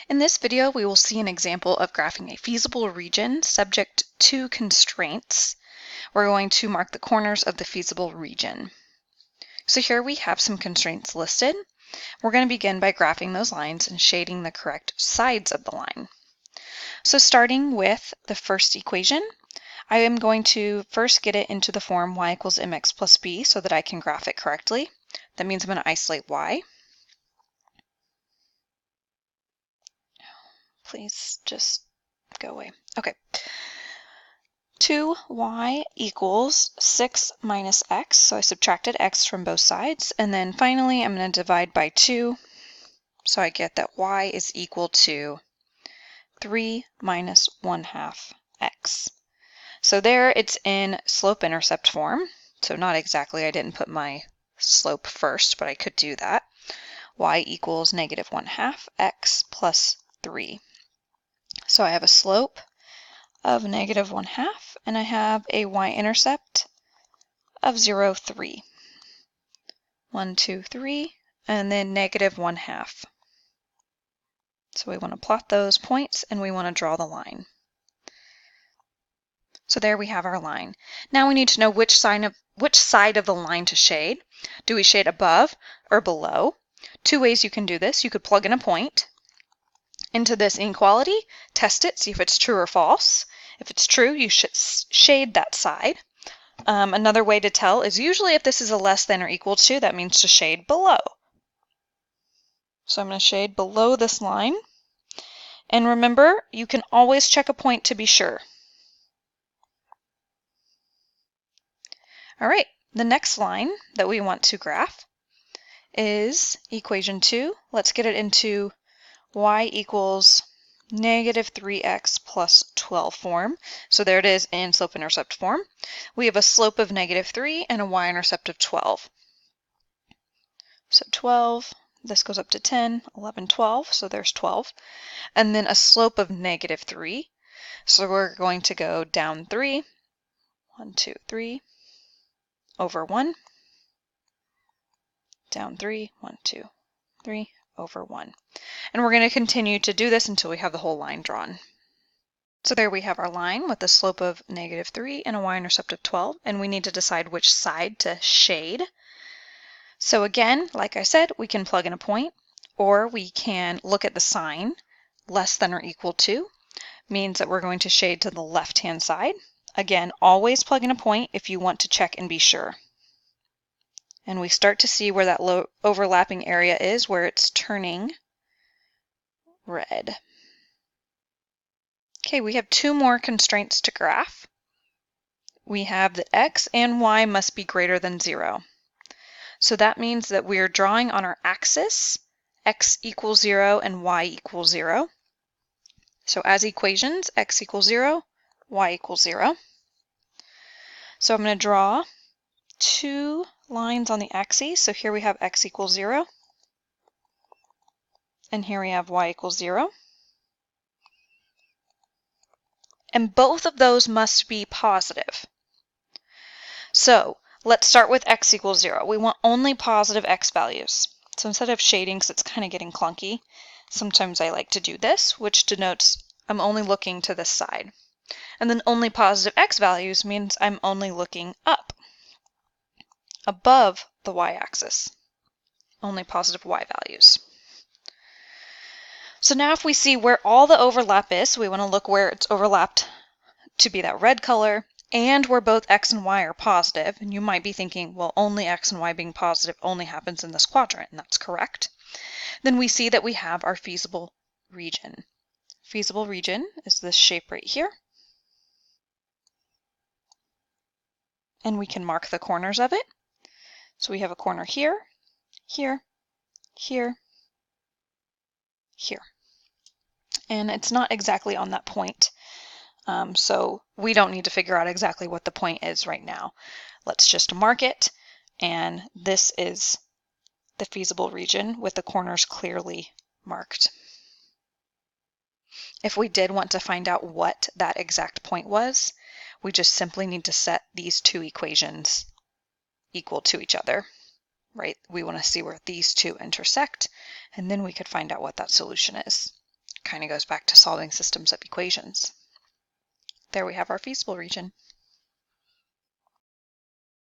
In this video, we will see an example of graphing a feasible region subject to constraints. We're going to mark the corners of the feasible region. So here we have some constraints listed. We're going to begin by graphing those lines and shading the correct sides of the line. So starting with the first equation, I am going to first get it into the form y equals mx plus b so that I can graph it correctly. That means I'm going to isolate y. Please just go away. Okay. 2y equals 6 minus x, so I subtracted x from both sides, and then finally I'm going to divide by 2, so I get that y is equal to 3 minus 1/2 x. So there it's in slope-intercept form, so not exactly, I didn't put my slope first, but I could do that. Y equals negative 1/2 x plus 3. So I have a slope of negative 1/2, and I have a y-intercept of 0, 3. 1, 2, 3, and then negative 1/2. So we want to plot those points, and we want to draw the line. So there we have our line. Now we need to know which side of the line to shade. Do we shade above or below? Two ways you can do this. You could plug in a point into this inequality, test it, see if it's true or false. If it's true, you should shade that side. Another way to tell is usually if this is a less than or equal to, that means to shade below. So I'm going to shade below this line. And remember, you can always check a point to be sure. All right, the next line that we want to graph is equation 2. Let's get it into y equals negative 3x plus 12 form. So there it is in slope-intercept form. We have a slope of negative 3 and a y-intercept of 12. So 12, this goes up to 10, 11, 12, so there's 12. And then a slope of negative 3. So we're going to go down 3, 1, 2, 3, over 1, down 3, 1, 2, 3, over 1. And we're going to continue to do this until we have the whole line drawn. So there we have our line with a slope of negative 3 and a y-intercept of 12, and we need to decide which side to shade. So again, like I said, we can plug in a point, or we can look at the sign, less than or equal to, means that we're going to shade to the left-hand side. Again, always plug in a point if you want to check and be sure. And we start to see where that low overlapping area is, where it's turning red. Okay, we have two more constraints to graph. We have that x and y must be greater than 0. So that means that we are drawing on our axis, x equals 0 and y equals 0. So as equations, x equals 0, y equals 0. So I'm going to draw two lines on the axes. So here we have x equals 0, and here we have y equals 0. And both of those must be positive. So let's start with x equals 0. We want only positive x values. So instead of shading, because it's kind of getting clunky, sometimes I like to do this, which denotes I'm only looking to this side. And then only positive x values means I'm only looking up, above the y-axis. Only positive y values. So now if we see where all the overlap is, so we want to look where it's overlapped to be that red color, and where both x and y are positive, and you might be thinking, well, only x and y being positive only happens in this quadrant, and that's correct. Then we see that we have our feasible region. Feasible region is this shape right here. And we can mark the corners of it. So we have a corner here, here, here, here. And it's not exactly on that point. So we don't need to figure out exactly what the point is right now. Let's just mark it, and this is the feasible region with the corners clearly marked. If we did want to find out what that exact point was, we just simply need to set these two equations equal to each other, right? We want to see where these two intersect, and then we could find out what that solution is. kind of goes back to solving systems of equations. There we have our feasible region.